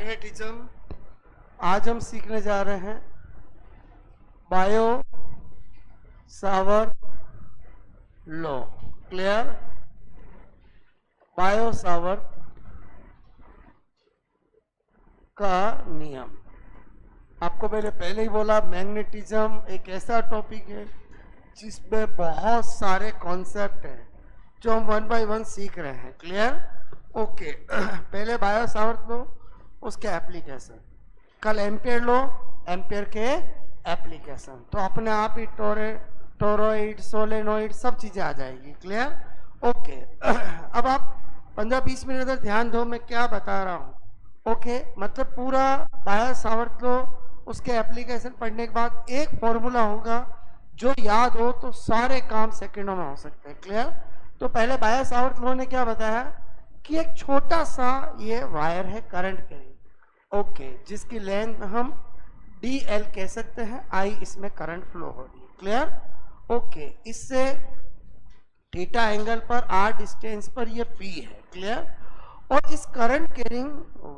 Magnetism. आज हम सीखने जा रहे हैं bio Savart law. Clear? Bio Savart का नियम। आपको मैंने पहले ही बोला, मैग्नेटिज्म एक ऐसा टॉपिक है जिसमें बहुत सारे कॉन्सेप्ट हैं जो हम वन बाय वन सीख रहे हैं। क्लियर? ओके। पहले बायो सावर्त लो, उसके एप्लीकेशन। कल एम्पियर लो, एम्पियर के एप्लीकेशन। तो अपने आप ही टोरॉइड, सोलेनोइड सब चीजें आ जाएगी। क्लियर? ओके। अब आप 15-20 मिनट इधर ध्यान दो, मैं क्या बता रहा हूँ। ओके, मतलब पूरा बायो सावर्त लो, उसके एप्लीकेशन पढ़ने के बाद एक फॉर्मूला होगा जो याद हो तो सारे काम सेकंडों में हो सकते हैं। क्लियर? तो पहले बायो सावर्त लॉ ने क्या बताया कि एक छोटा सा ये वायर है करंट कैरिंग, ओके, जिसकी लेंथ हम DL कह सकते हैं, I इसमें करंट फ्लो हो रही है। क्लियर? ओके, इससे थीटा एंगल पर R डिस्टेंस पर ये P है। क्लियर? और इस करंट कैरिंग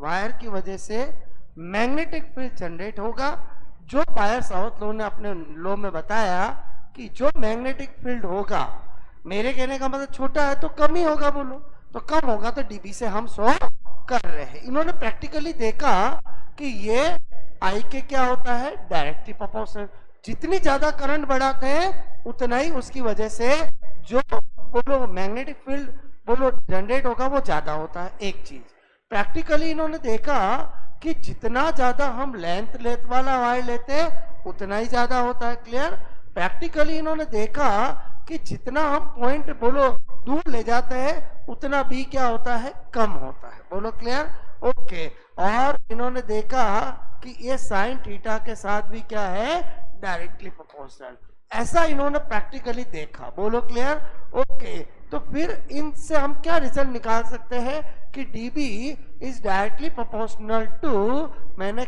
वायर की वजह से मैग्नेटिक फील्ड जनरेट होगा, जो बायो सावर्त लॉ ने अपने लॉ में बताया कि जो मैग्नेटिक फील्ड होगा, मेरे कहने का मतलब छोटा है तो कम ही होगा, बोलो तो कम होगा, तो dB से हम 100 कर रहे हैं। इन्होंने प्रैक्टिकली देखा कि ये I के क्या होता है, डायरेक्टली प्रोपोर्शनल। जितनी ज्यादा करंट बढ़ाते हैं उतना ही उसकी वजह से जो बोलो मैग्नेटिक फील्ड बोलो जनरेट होगा वो ज्यादा होता है। एक चीज प्रैक्टिकली इन्होंने देखा कि जितना ज्यादा हम लेंथ वाला वायर लेते हैं उतना ही ज्यादा होता है। क्लियर? प्रैक्टिकली इन्होंने देखा कि जितना हम पॉइंट बोलो दूर ले जाते हैं उतना भी क्या होता है, कम होता है। बोलो क्लियर? ओके। और इन्होंने देखा कि ये साइन थीटा के साथ भी क्या है, डायरेक्टली प्रोपोर्शनल। ऐसा इन्होंने प्रैक्टिकली देखा। बोलो क्लियर? ओके। तो फिर इनसे हम क्या रिजल्ट निकाल सकते हैं कि dB is directly proportional to, मैंने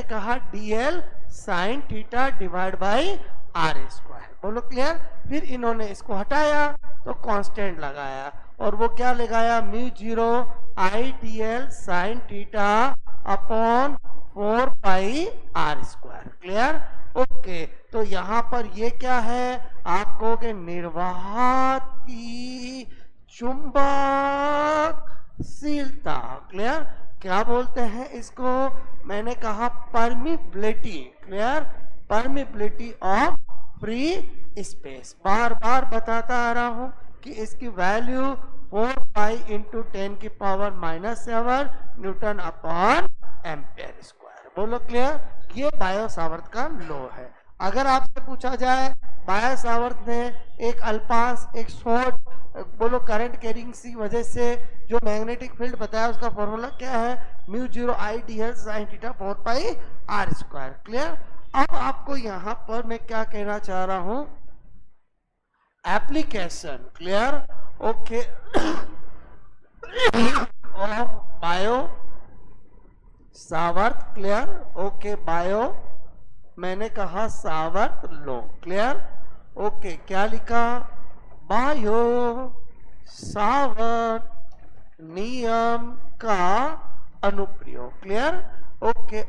कहा DL sine theta divide by R square. बोलो क्लियर? फिर इन्होंने इसको हटाया तो कांस्टेंट लगाया, और वो क्या लगाया, μ0 IDL साइन थीटा अपॉन 4 पाई R स्क्वायर। क्लियर? ओके। तो यहाँ पर ये क्या है, आप कहोगे निर्वात की चुंबकशीलता। क्लियर? क्या बोलते हैं इसको, मैंने कहा permeability. Clear? Permeability of free space. बार बार बताता आ रहा हूं कि इसकी वैल्यू 4 पाई इंटू 10 की power -7 Newton upon ampere square. बोलो क्लियर? ये बायो सावर्त का लॉ है। अगर आपसे पूछा जाए बायो सावर्त ने एक अल्पास, एक शॉर्ट बोलो करंट कैरिंग की वजह से जो मैग्नेटिक फील्ड बताया उसका फॉर्मूला क्या है, μ0 IDL साइन थीटा 4 पाई R स्क्वायर। क्लियर? अब आपको यहां पर मैं क्या कहना चाह रहा हूं, एप्लीकेशन। क्लियर? ओके। और bio Savart. Clear? Okay. Bio मैंने कहा सावर्त लॉ। क्लियर? ओके। क्या लिखा, बायो सावर्त नियम का अनुप्रयोग। क्लियर? ओके।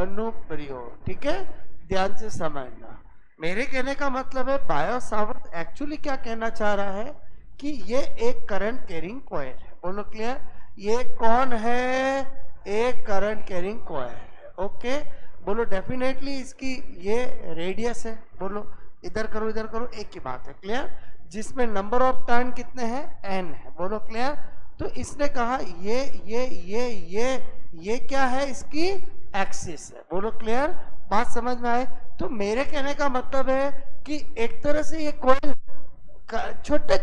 अनुप्रयोग। ठीक है, ध्यान से समझना। मेरे कहने का मतलब है बायो सावर्त एक्चुअली क्या कहना चाह रहा है कि ये एक करंट कैरिंग कॉइल है। बोलो क्लियर? ये कौन है, एक करंट कैरिंग कॉइल है। ओके। बोलो डेफिनेटली इसकी ये रेडियस है, बोलो इधर करो इधर करो, एक ही बात है। क्लियर? जिसमें नंबर ऑफ टर्न कितने हैं, n है। बोलो क्लियर? तो इसने कहा ये क्या है, इसकी एक्सिस है। बोलो क्लियर? बात समझ में आए? तो मेरे कहने का मतलब है कि एक तरह से ये कॉइल छोटे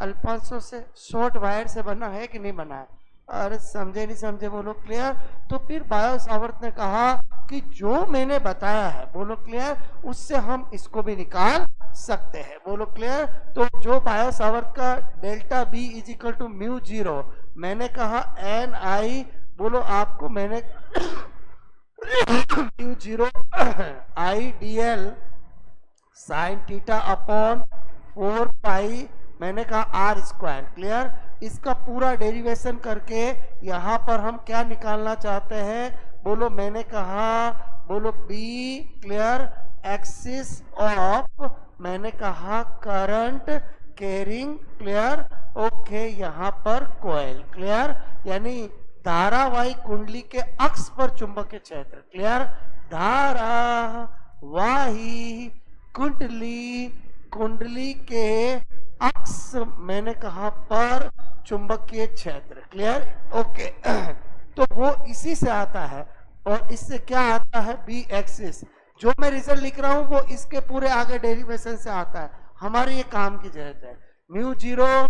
अल्पांशों से शॉर्ट वायर से बना है कि नहीं बना है? अरे समझे नहीं समझे? बोलो क्लियर? तो फिर बायो सावर्त ने कहा कि जो मैंने बताया है, बोलो क्लियर, उससे हम इसको भी निकाल सकते हैं। बोलो क्लियर? तो जो बायो सावर्त का delta B is equal to μ0, मैंने कहा NI, बोलो आपको मैंने μ0 IDL sine theta upon 4 pi मैंने कहा आर स्क्वायर, क्लियर। इसका पूरा डेरिवेशन करके यहाँ पर हम क्या निकालना चाहते हैं, बोलो मैंने कहा, बोलो बी, क्लियर, एक्सिस ऑफ, मैंने कहा करंट कैरिंग, क्लियर, ओके, यहाँ पर कॉइल, क्लियर, यानी धारावाही कुंडली के अक्ष पर चुंबकीय क्षेत्र, क्लियर, धारावाही कुंडली, कुंडली के अक्ष मैंने कहा पर चुंबकीय क्षेत्र, क्लियर, ओके। तो वो इसी से आता है, और इससे क्या आता है, बी एक्सिस। जो मैं रिजल्ट लिख रहा हूं वो इसके पूरे आगे डेरिवेशन से आता है। हमारे ये काम की जरूरत है, mu 0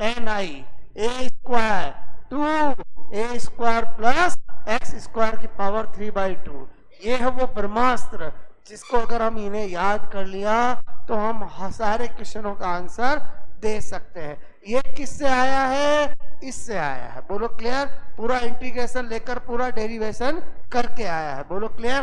N I A square 2 A square plus X square की पावर 3/2, ये है वो ब्रह्मास्त्र जिसको अगर हम इन्हें याद कर लिया तो हम सारे क्वेश्चनों का आंसर दे सकते हैं। ये किससे आया है, इससे आया है, बोलो क्लियर। पूरा इंटीग्रेशन लेकर पूरा डेरिवेशन करके आया है, बोलो क्लियर।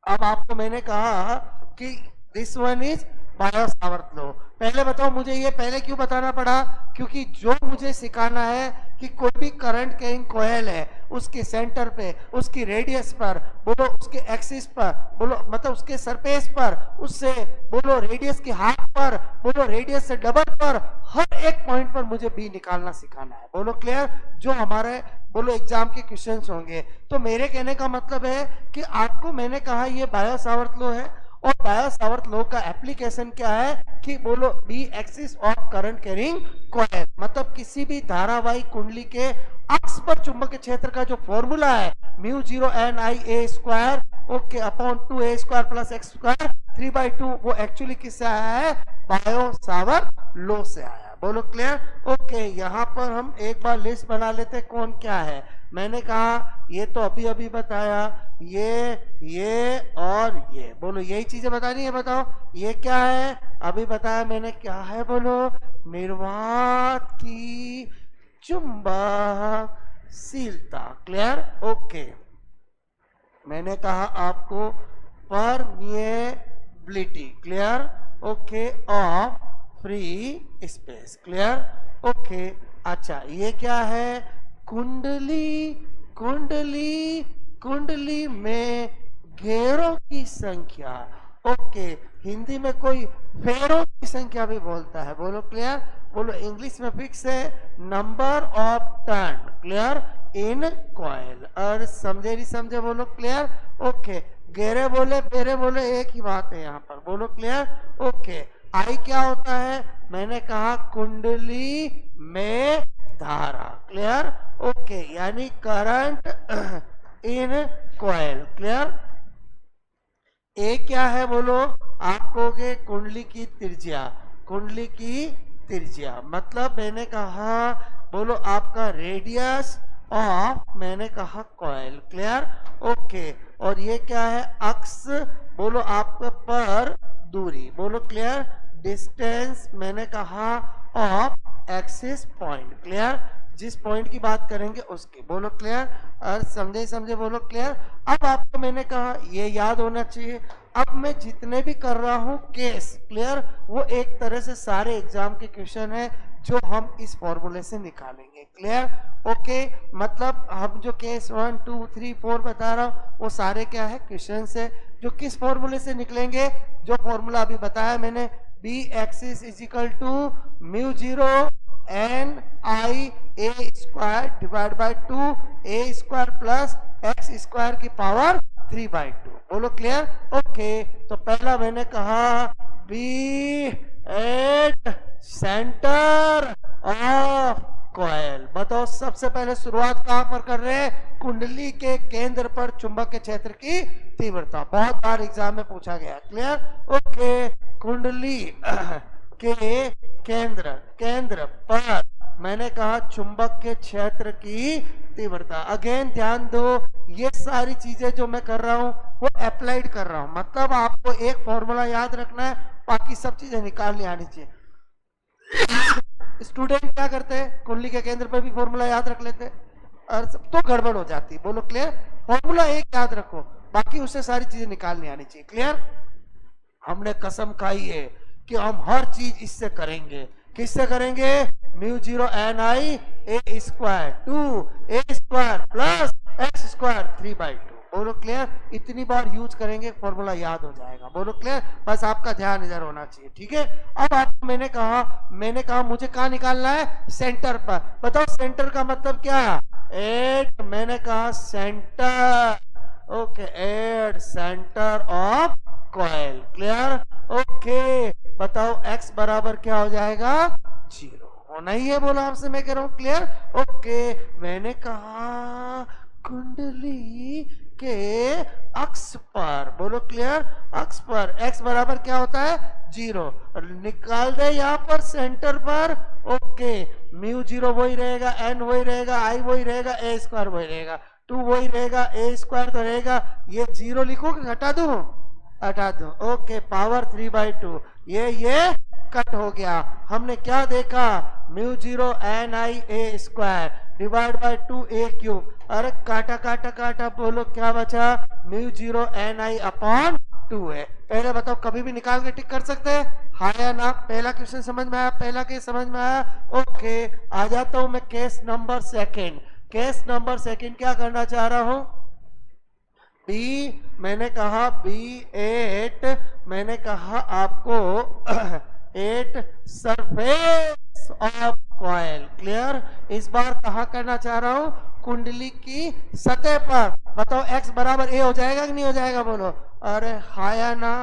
अब आपको मैंने कहा कि this one is bio-Savart law. पहले बताओ मुझे ये पहले क्यों बताना पड़ा, क्योंकि जो मुझे सिखाना है कि कोई भी करंट कैरिंग कॉइल है उसके सेंटर पे, उसकी रेडियस पर, बोलो उसके एक्सिस पर, बोलो मतलब उसके सरफेस पर, उससे बोलो रेडियस के हाफ पर, बोलो रेडियस से डबल पर, हर एक पॉइंट पर मुझे बी निकालना सिखाना है, बोलो क्लियर। जो हमारे बोलो एग्जाम के क्वेश्चंस होंगे। तो मेरे कहने का मतलब है कि आपको मैंने कहा ये बायो-सावर्त लॉ है, और बायो-सावर्त लॉ का एप्लीकेशन क्या है कि बोलो B axis of current carrying coil, मतलब किसी भी धारावाही कुंडली के अक्ष पर चुंबकीय क्षेत्र का जो फॉर्मूला है mu 0 N I A square, okay, upon 2 A square plus X square 3/2, वो एक्चुअली किससे आया है, बायो-सावर्त लॉ से आया, बोलो क्लियर, ओके। यहाँ पर हम एक बार लिस्ट बना लेते कौन क्या है। मैंने कहा ये तो अभी अभी बताया, ये और ये, बोलो यही चीजें बतानी है, बताओ ये क्या है, अभी बताया मैंने, क्या है, बोलो निर्वात की चुंबकशीलता, क्लियर, ओके। मैंने कहा आपको permeability, clear, okay, of free space, clear, okay. अच्छा ये क्या है, कुंडली, कुंडली, कुंडली में घेरों की संख्या, ओके, हिंदी में कोई फेरों की संख्या भी बोलता है, बोलो क्लियर, बोलो इंग्लिश में फिक्स है number of turn, clear, in coil, और समझे नहीं समझे, बोलो क्लियर, ओके। घेरे बोले फेरे बोले एक ही बात है यहाँ पर, बोलो क्लियर, ओके। आई क्या होता है, मैंने कहा कुंडली में धारा, क्लियर, ओके, यानी करंट इन कॉइल, क्लियर। ए क्या है, बोलो आप कहोगे कुंडली की त्रिज्या, कुंडली की त्रिज्या मतलब मैंने कहा बोलो आपका रेडियस ऑफ, मैंने कहा कॉइल, क्लियर, ओके। और ये क्या है, अक्स, बोलो आपका पर दूरी, बोलो क्लियर, डिस्टेंस, मैंने कहा ऑफ एक्सिस पॉइंट, क्लियर, जिस पॉइंट की बात करेंगे उसकी, बोलो क्लियर, और समझे समझे, बोलो क्लियर। अब आपको मैंने कहा ये याद होना चाहिए। अब मैं जितने भी कर रहा हूं केस, क्लियर, वो एक तरह से सारे एग्जाम के क्वेश्चन है जो हम इस फॉर्मूले से निकालेंगे, क्लियर, ओके। मतलब हम जो केस 1 2 3 4 बता रहा हूं वो सारे क्या है, क्वेश्चन है जो किस फॉर्मूले से निकलेंगे, जो फॉर्मूला अभी बताया मैंने, B axis is equal to mu 0 N I A square divide by 2 A square plus X square की पावर 3/2, बोलो क्लियर, ओके। तो पहला मैंने कहा B at centre of coil, बताओ सबसे पहले शुरुआत कहां पर कर रहे हैं, कुंडली के केंद्र पर चुंबकीय क्षेत्र की तीव्रता, बहुत बार एग्जाम में पूछा गया, क्लियर, ओके। कुंडली के केंद्र पर मैंने कहा चुंबकीय क्षेत्र की तीव्रता। अगेन ध्यान दो, ये सारी चीजें जो मैं कर रहा हूं वो अप्लाइड कर रहा हूं, मतलब आपको एक फॉर्मूला याद रखना है, बाकी सब चीजें निकालनी आनी चाहिए। स्टूडेंट क्या करते हैं, कुंडली के केंद्र पर भी फॉर्मूला याद रख लेते हैं और तो गड़बड़ हो जाती है, बोलो क्लियर। फॉर्मूला एक याद रखो, बाकी उससे सारी चीजें निकालनी आनी चाहिए, क्लियर। हमने कसम खाई है कि हम हर चीज इससे करेंगे, किससे करेंगे? Mu zero N I A square 2a² plus X square 3/2। बोलो क्लियर? इतनी बार यूज करेंगे फॉर्मूला याद हो जाएगा। बोलो क्लियर? बस आपका ध्यान इधर होना चाहिए, ठीक है। अब आपको मैंने कहा मुझे कहाँ निकालना है? सेंटर पर। बताओ सेंटर का मतलब क्या? एट, मैंने कहा centre, okay, eight centre of coil. Clear? Okay, बताओ x बराबर क्या हो जाएगा? 0 होना ही है। बोलो आपसे मैं कह रहा हूं। क्लियर? ओके, मैंने कहा कुंडली के अक्ष पर, बोलो क्लियर, अक्ष पर x बराबर क्या होता है? 0। निकाल दे यहाँ पर सेंटर पर। ओके, म्यू जीरो वही रहेगा, n वही रहेगा, i वही रहेगा, a² वही रहेगा, 2 वही रहेगा, a² तो रहेगा। ये 0 लिखो कि हटा दूं? हटा दो। ओके, पावर 3/2, ये कट हो गया। हमने क्या देखा? Mu zero N I A square divide by 2a³। अरे काटा काटा काटा, बोलो क्या बचा? Mu zero N I upon 2 है। पहले बताओ, कभी भी निकाल के टिक कर सकते हैं, हाँ या ना? पहला क्वेश्चन समझ में आया? पहला केस समझ में आया? ओके, आ जाता हूं मैं case number second. Case number second क्या करना चाह रहा हूं? मैंने कहा B8, मैंने कहा आपको 8 सरफेस ऑफ कॉइल। क्लियर? इस बार कहा करना चाह रहा हूं? कुंडली की सतह पर। बताओ x बराबर a हो जाएगा कि नहीं हो जाएगा? बोलो अरे हाँ या ना?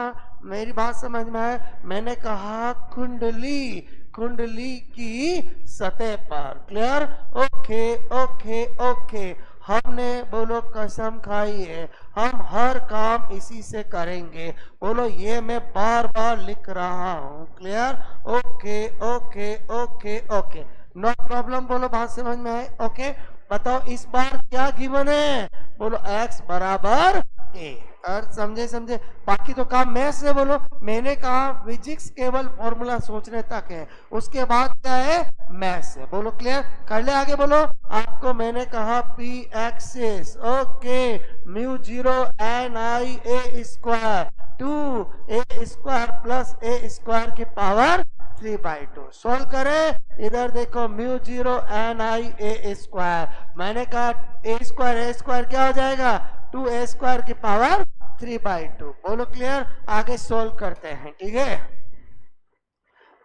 मेरी बात समझ में आए? मैंने कहा कुंडली की सतह पर। क्लियर? ओके ओके ओके, हमने बोलो कसम खाई है, हम हर काम इसी से करेंगे। बोलो ये मैं बार बार लिख रहा हूं। Clear? Okay okay okay okay, no problem. बोलो बात समझ में आए? ओके, बताओ इस बार क्या गिवन है? बोलो x बराबर a। और समझे? बाकी तो काम मैथ से। बोलो, मैंने कहा फिजिक्स केवल फॉर्मूला सोचने तक है, उसके बाद क्या है? मैथ से। बोलो क्लियर? कर ले आगे। बोलो, आपको मैंने कहा p axis, okay, mu zero N I A square 2a² plus a² की पावर 3/2। सोल्व करें। इधर देखो, mu zero N I a², मैंने कहा a² क्या हो जाएगा? 2a² की पावर 3/2। बोलो क्लियर? आगे सोल्व करते हैं, ठीक है।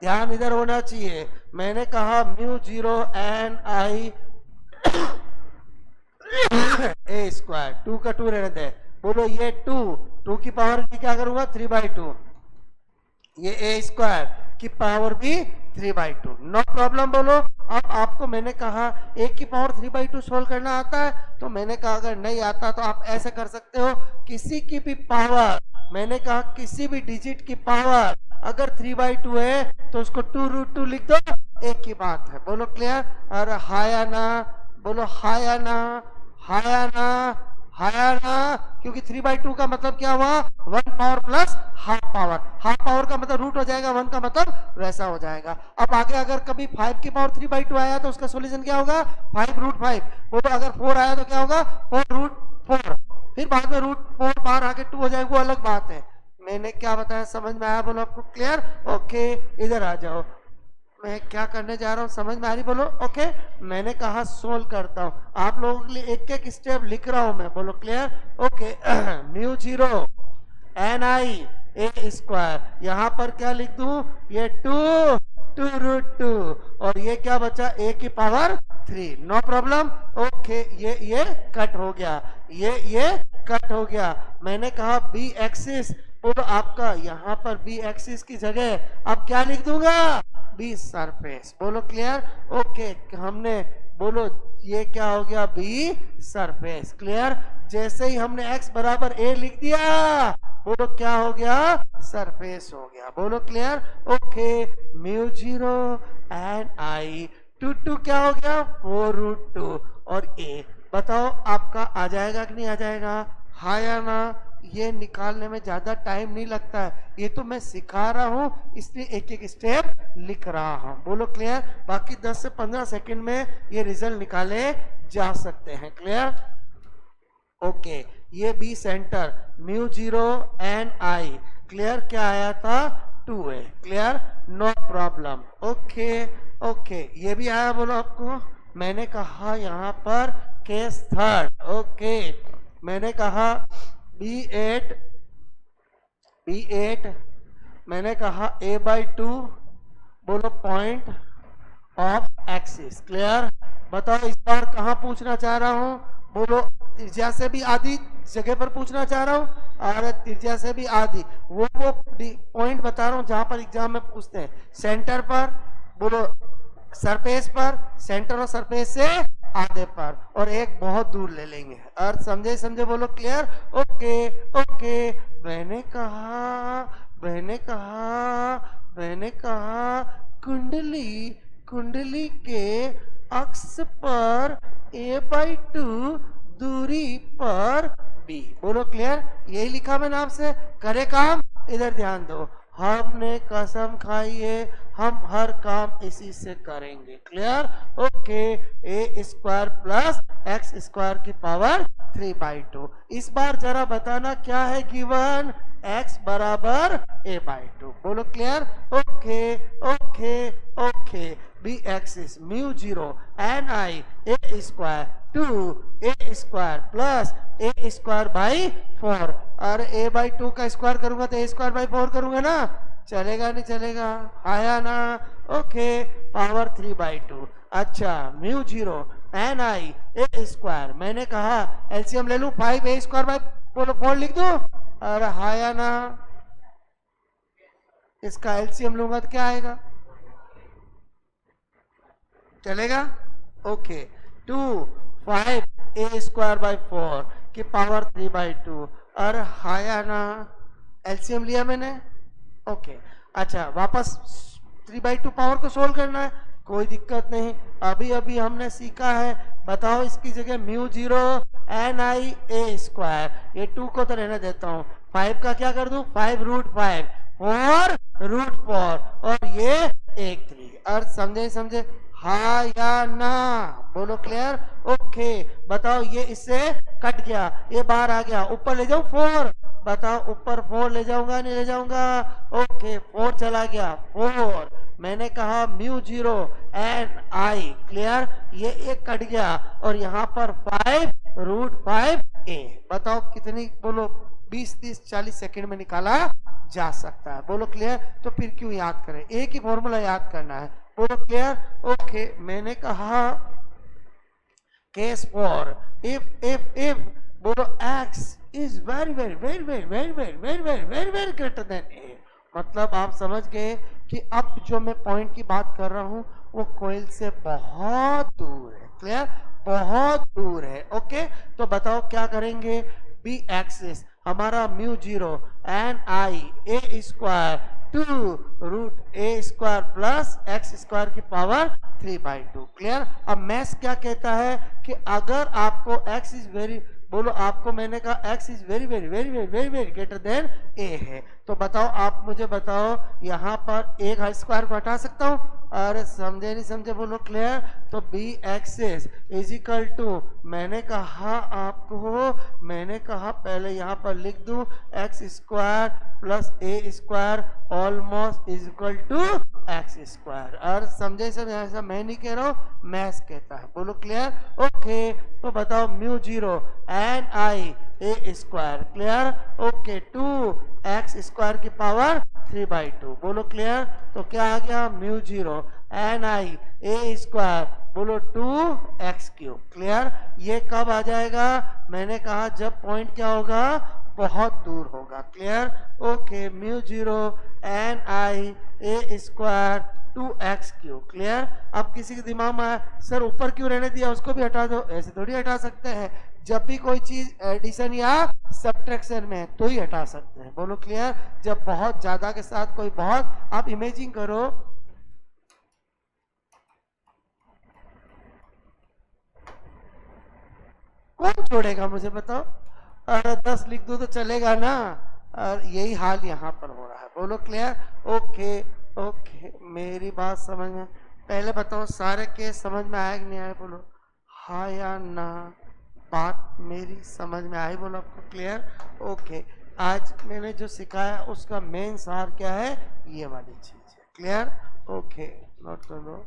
ध्यान इधर होना चाहिए। मैंने कहा mu zero N I a², 2 का 2 रहने दे। बोलो ये 2 की पावर की क्या करूंगा? 3/2। ये a² की पावर भी 3/2। No problem. बोलो, अब आपको मैंने कहा a की पावर 3/2 सोल्व करना आता है, तो मैंने कहा अगर नहीं आता तो आप ऐसे कर सकते हो, किसी की भी पावर, मैंने कहा किसी भी डिजिट की पावर अगर 3/2 है तो उसको 2√2 लिख दो, एक की बात है। बोलो क्लियर? और हाँ या ना? बोलो हाँ या ना? हाँ या ना? हाँ या ना? क्योंकि 3/2 का मतलब क्या हुआ? 1 power plus half power. Half power का मतलब रूट हो जाएगा, 1 का मतलब वैसा हो जाएगा। अब आगे अगर कभी 5 की पावर 3/2 आया तो उसका सोल्यूशन क्या होगा? 5√5। वो तो अगर 4 आया तो क्या होगा? 4√4। फिर बाद में √4 बाहर आके 2 हो जाएगा, वो अलग बात है। मैंने क्या बताया? समझ में आया? बोलो आपको क्लियर? ओके, इधर आ जाओ। मैं क्या करने जा रहा हूँ समझ में आ रही? बोलो ओके। मैंने कहा सोल्व करता हूँ, आप लोगों के लिए एक एक स्टेप लिख रहा हूं मैं। बोलो clear? Okay, mu zero N I a², यहां पर क्या लिख दूं? ये 2√2, और ये क्या बचा? a की पावर 3। No problem. ओके, ये कट हो गया, ये कट हो गया। मैंने कहा b एक्सिस, बोलो आपका यहां पर b एक्सिस की जगह अब क्या लिख दूंगा? B surface. बोलो क्लियर? ओके, हमने बोलो ये क्या हो गया? B surface. क्लियर? जैसे ही हमने x बराबर a लिख दिया, बोलो क्या हो गया? सरफेस हो गया। बोलो clear? Okay, mu zero N I 2 क्या हो गया? 4√2 और a। बताओ आपका आ जाएगा कि नहीं आ जाएगा? हाँ या ना? ये निकालने में ज्यादा टाइम नहीं लगता है, ये तो मैं सिखा रहा हूं इसलिए एक एक स्टेप लिख रहा हूं। बोलो क्लियर? बाकी 10 से 15 सेकंड में ये रिजल्ट निकाले जा सकते हैं। क्लियर? ओके, ये B centre mu zero N I. Clear? क्या आया था? 2a। Clear, no problem. Okay okay, ये भी आया बोलो आपको। मैंने कहा यहाँ पर केस थर्ड। ओके, मैंने कहा B8 मैंने कहा a/2 बोलो पॉइंट ऑफ एक्सिस। क्लियर, बताओ इस बार कहाँ पूछना चाह रहा हूँ, बोलो त्रिज्या से भी आधी जगह पर पूछना चाह रहा हूँ और त्रिज्या से भी आधी, वो पॉइंट बता रहा हूँ जहां पर एग्जाम में पूछते हैं। सेंटर पर बोलो, सरफेस पर, सेंटर और सरफेस से आधे पर, और एक बहुत दूर ले लेंगे। अर्थ समझे समझे बोलो क्लियर। ओके ओके, मैंने कहा कुंडली के अक्ष पर a/2 दूरी पर b। बोलो क्लियर, यही लिखा मैंने आपसे। करे काम, इधर ध्यान दो। हमने कसम खाई है, हम हर काम इसी से करेंगे। Clear, okay. a² plus x² की पावर 3/2। इस बार जरा बताना क्या है गिवन, x बराबर a/2। बोलो clear. Okay okay okay, B axis μ0 ni a² 2a² plus a²/4। और a/2 का स्क्वायर करूंगा तो a²/4 करूंगा ना, चलेगा नहीं चलेगा, आया ना। Okay, power 3/2। अच्छा, μ0 ni a², मैंने कहा एलसीएम ले लूं, 5a²/4 लिख दो, और आया ना। इसका एलसीएम लूंगा तो क्या आएगा, चलेगा। ओके, 2 5a²/4 की पावर 3/2, और आया ना। एलसीएम लिया मैंने। ओके, अच्छा वापस 3/2 पावर को सोल्व करना है, कोई दिक्कत नहीं। अभी हमने सीखा है। बताओ इसकी जगह μ0 ni a², ये 2 को तो रहने देता हूँ, 5 का क्या कर दूं, 5√5, 4√4, और ये 1 3। अर्थ समझे हाँ या ना, बोलो क्लियर। ओके, बताओ ये इससे कट गया, ये बाहर आ गया, ऊपर ले जाऊं 4, बताओ ऊपर 4 ले जाऊंगा नहीं ले जाऊंगा। ओके, 4 चला गया, 4। मैंने कहा μ0 ni, क्लियर, ये एक कट गया, और यहाँ पर 5√5a। बताओ कितनी, बोलो 20 30 40 सेकंड में निकाला जा सकता है। बोलो क्लियर, तो फिर क्यों याद करें, एक ही फॉर्मूला याद करना है। बोलो क्लियर। ओके, मैंने कहा केस 4, if बोलो x is very greater than a। मतलब आप समझ गए कि अब जो मैं पॉइंट की बात कर रहा हूं वो कोयल से बहुत दूर है। क्लियर, बहुत दूर है। ओके, तो बताओ क्या करेंगे, बी एक्सिस हमारा μ0 ni a² 2√a² plus x² की पावर 3/2। क्लियर। अब मैथ्स क्या कहता है कि अगर आपको x इज वेरी, बोलो आपको मैंने कहा x is very greater than a है, तो बताओ आप मुझे बताओ यहाँ पर एक स्क्वायर को हटा सकता हूँ, अरे समझे नहीं समझे बोलो क्लियर। तो B axis is equal to, मैंने कहा आपको, मैंने कहा पहले यहाँ पर लिख दूं x² plus a² almost is equal to x²। और समझे सब, ऐसा मैं नहीं कह रहा हूँ, मैथ्स कहता है। बोलो क्लियर। ओके, तो बताओ μ0 ni a², clear. Okay, 2x² की पावर 3/2। बोलो क्लियर। तो क्या आ गया, μ0 ni a², बोलो 2x³। क्लियर। ये कब आ जाएगा, मैंने कहा जब पॉइंट क्या होगा, बहुत दूर होगा। Clear. Okay, μ0 ni a² 2x³। Clear. अब किसी के दिमाग में सर ऊपर क्यों रहने दिया, उसको भी हटा दो, ऐसे थोड़ी हटा सकते हैं, जब भी कोई चीज एडिशन या सब्ट्रैक्शन में है तो ही हटा सकते हैं। बोलो क्लियर। जब बहुत ज्यादा के साथ कोई बहुत, आप इमेजिन करो, कौन छोड़ेगा मुझे बताओ, अरे 10 लिख दो तो चलेगा ना, और यही हाल यहाँ पर हो रहा है। बोलो क्लियर। ओके ओके, मेरी बात समझ में, पहले बताओ सारे केस समझ में आया कि नहीं आया, बोलो हाँ या ना, बात मेरी समझ में आई, बोलो आपको क्लियर। ओके, आज मैंने जो सिखाया उसका मेन सार क्या है, ये वाली चीज है। क्लियर? ओके, नोट कर लो।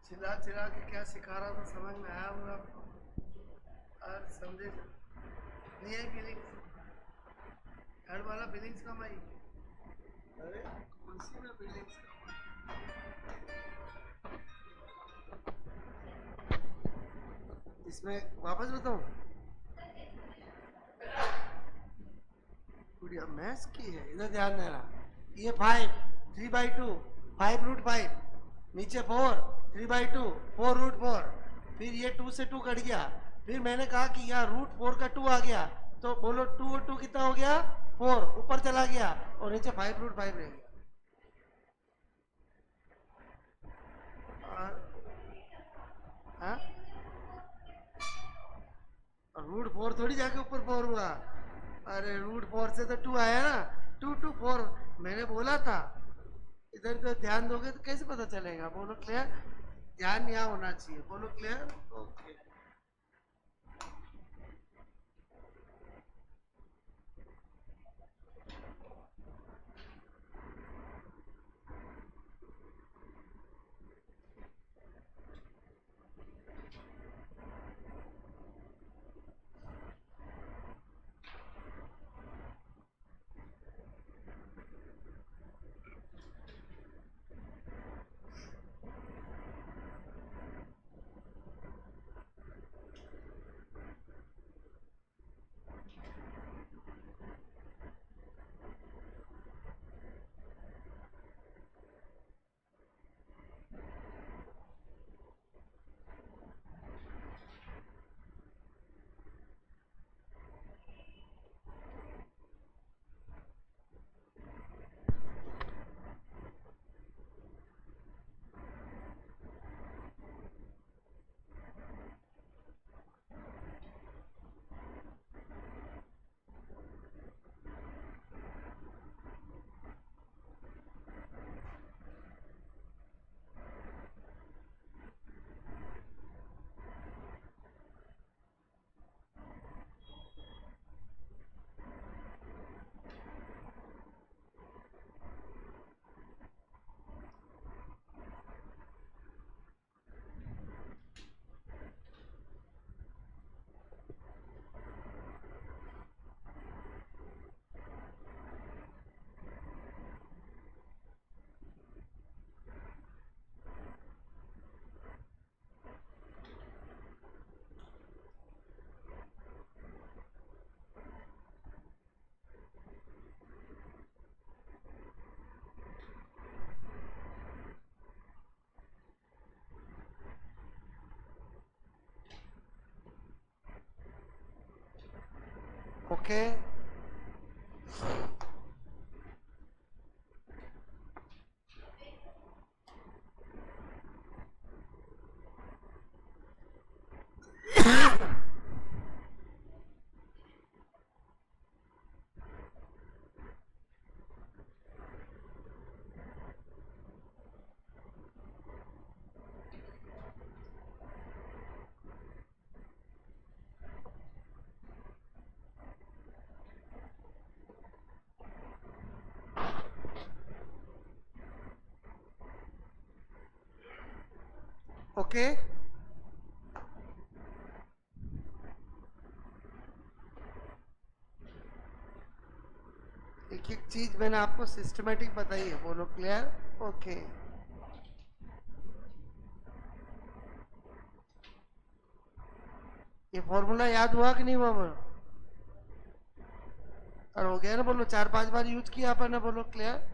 चिल्ला चिल्ला के क्या सिखा रहा था, समझ में आया होगा आपको? और समझे नहीं आई फीलिंग्स? हेड वाला फीलिंग्स कम आई? अरे उसी में फीलिंग्स कम। इसमें वापस बताऊं, गुड़िया मैथ्स की है, इधर ध्यान देना। ये 5 3/2 5√5, नीचे 4 3/2 4√4, फिर ये 2 से 2 कट गया, फिर मैंने कहा कि यहाँ √4 का 2 आ गया, तो बोलो 2 और 2 कितना हो गया, 4, ऊपर चला गया और नीचे 5√5 रह गया। हाँ, √4 थोड़ी जाके ऊपर 4 हुआ। अरे √4 से तो 2 आया ना, 2 to 4 मैंने बोला था। इधर तो ध्यान दोगे तो कैसे पता चलेगा? बोलो क्लियर? ध्यान यहाँ होना चाहिए, बोलो क्लियर? ओके। Okay, okay. एक एक चीज मैंने आपको सिस्टमेटिक बताई है, बोलो क्लियर? ओके। ये फॉर्मूला याद हुआ कि नहीं हुआ? बोलो। और हो गया ना? बोलो 4-5 बार यूज किया अपन ने, बोलो क्लियर?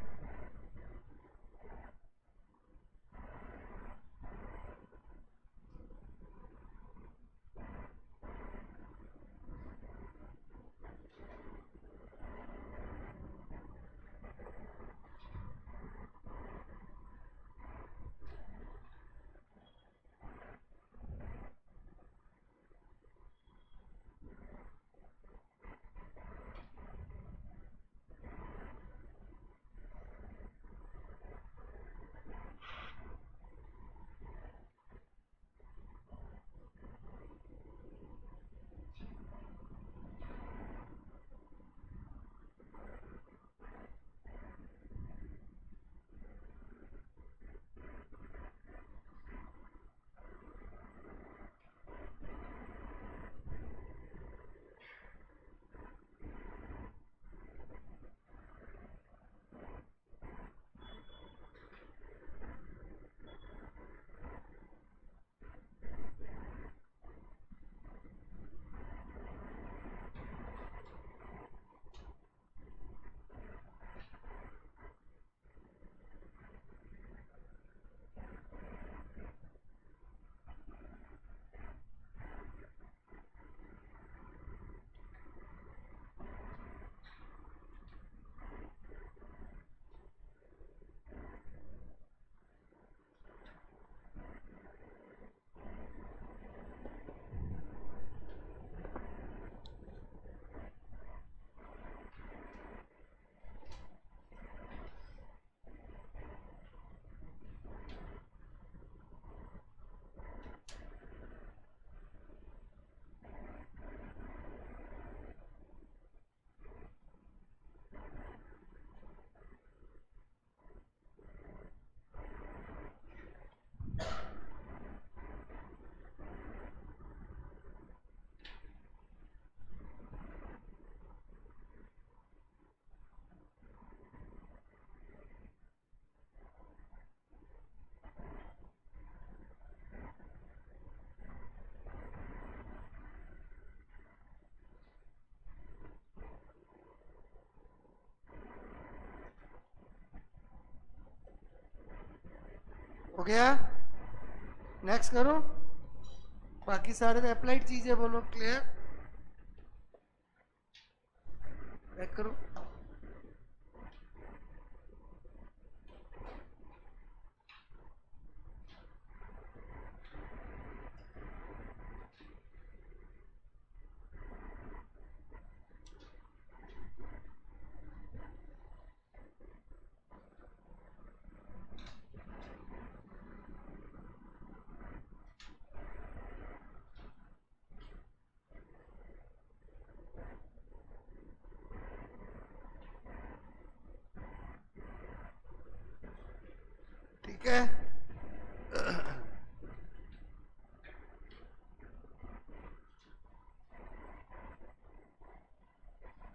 हो गया? नेक्स्ट करो, बाकी सारे अप्लाइड चीजें बोलो। क्लियर? बैक करो। ठीक है,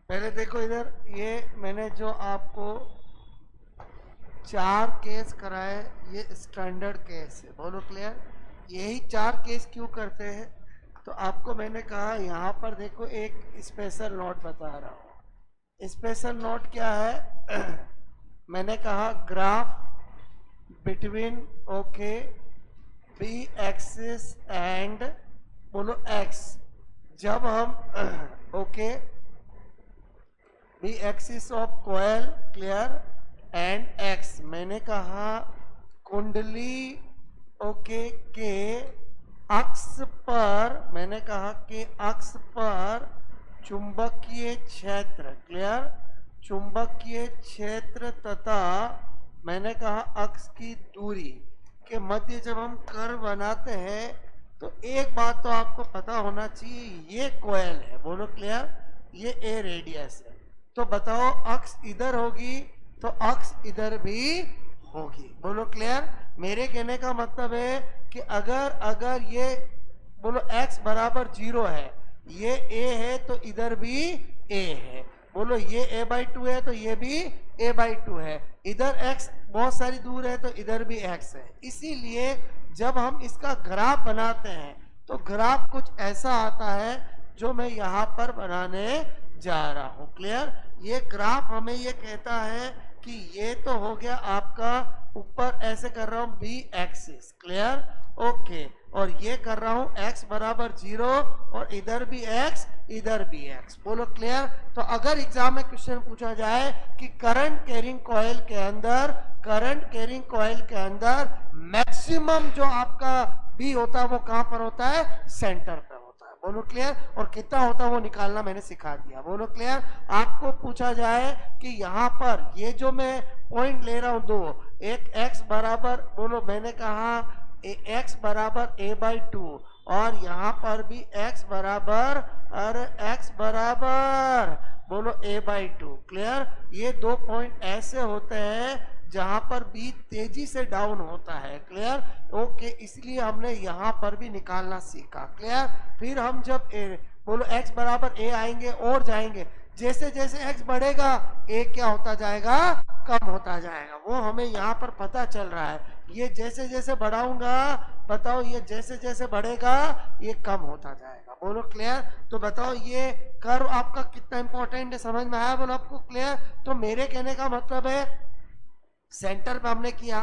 पहले देखो इधर, ये मैंने जो आपको 4 केस कराए, ये स्टैंडर्ड केस है। बोलो क्लियर? यही 4 केस क्यों करते हैं? तो आपको मैंने कहा यहाँ पर देखो एक स्पेशल नोट बता रहा हूँ। स्पेशल नोट क्या है? मैंने कहा graph between okay B axis and बोलो एक्स, जब हम okay B axis of coil clear and X, मैंने कहा कुंडली ओके के अक्ष पर, मैंने कहा कि अक्ष पर चुंबकीय क्षेत्र क्लियर, चुंबकीय क्षेत्र तथा मैंने कहा अक्ष की दूरी के मध्य जब हम कर्व बनाते हैं तो एक बात तो आपको पता होना चाहिए, ये कॉइल है। बोलो क्लियर? ये ए रेडियस है। तो बताओ अक्ष इधर होगी तो अक्ष इधर भी होगी। बोलो क्लियर? मेरे कहने का मतलब है कि अगर ये बोलो x बराबर 0 है, ये a है तो इधर भी a है। बोलो ये a/2 है तो ये भी a/2 है। इधर x बहुत सारी दूर है तो इधर भी x है। इसीलिए जब हम इसका ग्राफ बनाते हैं तो ग्राफ कुछ ऐसा आता है जो मैं यहाँ पर बनाने जा रहा हूँ। क्लियर? ये ग्राफ हमें ये कहता है कि ये तो हो गया आपका, ऊपर ऐसे कर रहा हूँ बी एक्सिस क्लियर ओके, और ये कर रहा हूँ x बराबर 0 और इधर भी x इधर भी x। बोलो क्लियर? तो अगर एग्जाम में क्वेश्चन पूछा जाए कि करंट कैरिंग कॉइल के अंदर मैक्सिमम जो आपका बी होता है वो कहां पर होता है? सेंटर पे होता है। बोलो क्लियर? और कितना होता है वो निकालना मैंने सिखा दिया। बोलो क्लियर? आपको पूछा जाए कि यहाँ पर ये जो मैं पॉइंट ले रहा हूं दो, एक x बराबर बोलो मैंने कहा x बराबर a/2 और यहाँ पर भी x बराबर बोलो a/2 क्लियर। ये दो पॉइंट ऐसे होते हैं जहां पर b तेजी से डाउन होता है क्लियर ओके, इसलिए हमने यहाँ पर भी निकालना सीखा क्लियर। फिर हम जब बोलो x बराबर a आएंगे और जाएंगे, जैसे जैसे x बढ़ेगा a क्या होता जाएगा? कम होता जाएगा। वो हमें यहाँ पर पता चल रहा है। ये जैसे जैसे बढ़ाऊंगा, बताओ ये जैसे जैसे बढ़ेगा ये कम होता जाएगा। बोलो क्लियर? तो बताओ ये कर्व आपका कितना इंपॉर्टेंट है, समझ में आया? बोलो आपको क्लियर? तो मेरे कहने का मतलब है सेंटर पे हमने किया,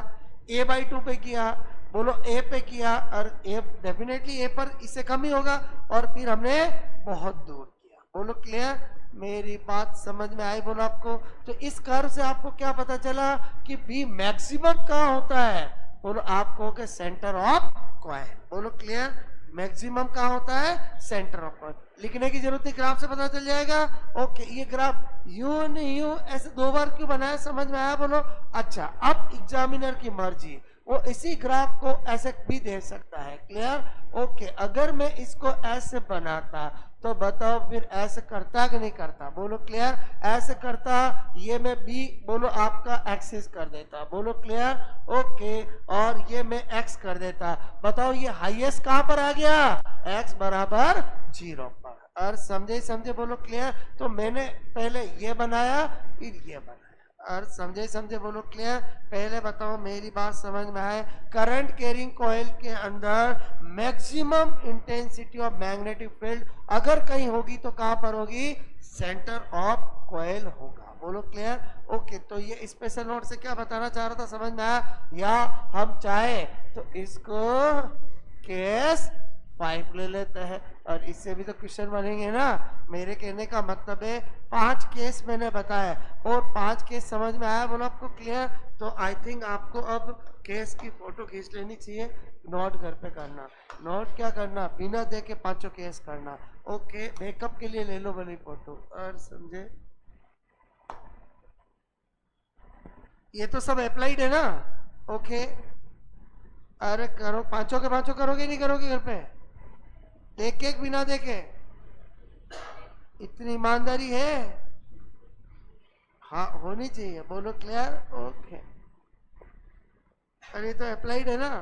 a/2 पे किया, बोलो a पे किया और a डेफिनेटली a पर इससे कम ही होगा, और फिर हमने बहुत दूर किया। बोलो क्लियर? मेरी बात समझ में आई? बोलो आपको? तो इस कर्व से आपको क्या पता चला कि बी मैक्सिमम कहाँ होता है? बोलो आपको के सेंटर ऑफ कॉइल। बोलो क्लियर? मैक्सिमम कहाँ होता है? Centre of coil. लिखने की जरूरत नहीं, ग्राफ से पता चल जाएगा। ओके, ये ग्राफ यूं नहीं यूं ऐसे दो बार क्यों बनाया, समझ में आया? बोलो अच्छा। अब एग्जामिनर की मर्जी, वो इसी ग्राफ को ऐसे भी दे सकता है क्लियर ओके। अगर मैं इसको ऐसे बनाता तो बताओ फिर ऐसे करता कि नहीं करता? बोलो क्लियर? ऐसे करता, ये मैं बी बोलो आपका एक्सिस कर देता। बोलो क्लियर ओके, और ये मैं एक्स कर देता। बताओ ये हाईएस्ट कहां पर आ गया? एक्स बराबर 0 पर। और समझे? बोलो क्लियर? तो मैंने पहले ये बनाया फिर ये बनाया, और समझे? बोलो क्लियर? पहले बताओ मेरी बात समझ में आए? करंट कैरिंग कॉइल के अंदर maximum intensity of magnetic field अगर कहीं होगी तो कहां पर होगी? सेंटर ऑफ कॉइल होगा। बोलो क्लियर? ओके, तो ये स्पेशल नोट से क्या बताना चाह रहा था, समझ में आया? या हम चाहे तो इसको केस 5 ले लेते हैं और इससे भी तो क्वेश्चन बनेंगे ना। मेरे कहने का मतलब है 5 केस मैंने बताया और 5 केस समझ में आया? बोलो आपको क्लियर? तो आई थिंक आपको अब केस की फोटो खींच लेनी चाहिए, नोट घर पे करना। नोट क्या करना, बिना देखे 5 केस करना। ओके, बैकअप के लिए ले लो भले फोटो। और समझे? ये तो सब अप्लाइड है ना? ओके, अरे करो, 5 के 5 करोगे नहीं करोगे घर पे? देख एक बिना देखे? इतनी ईमानदारी है? हाँ, होनी चाहिए। बोलो क्लियर? ओके, अरे तो अप्लाइड है ना?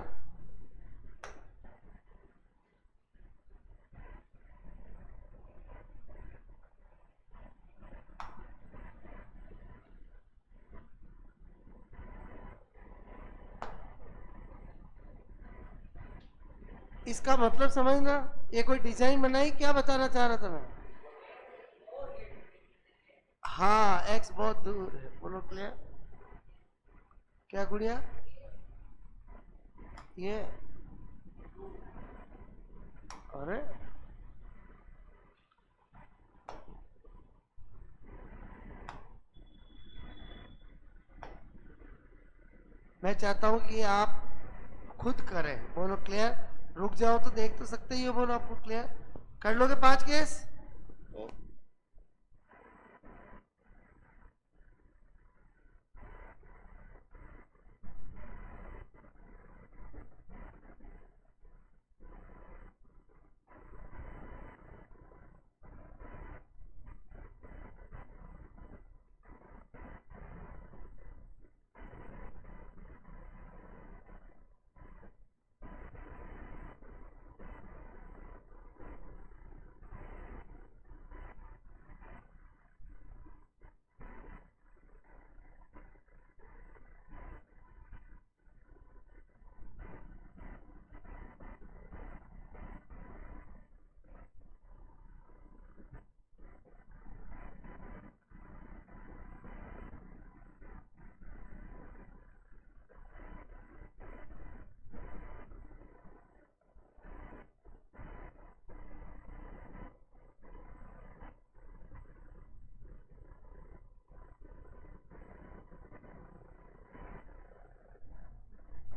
इसका मतलब समझना, ये कोई डिजाइन बनाई, क्या बताना चाह रहा था मैं? हाँ, एक्स बहुत दूर है। बोलो क्लियर? क्या गुड़िया? ये, अरे मैं चाहता हूं कि आप खुद करें। बोलो क्लियर? रुक जाओ तो देख तो सकते ही हो। बोलो आपको क्लियर? कर लोगे 5 केस?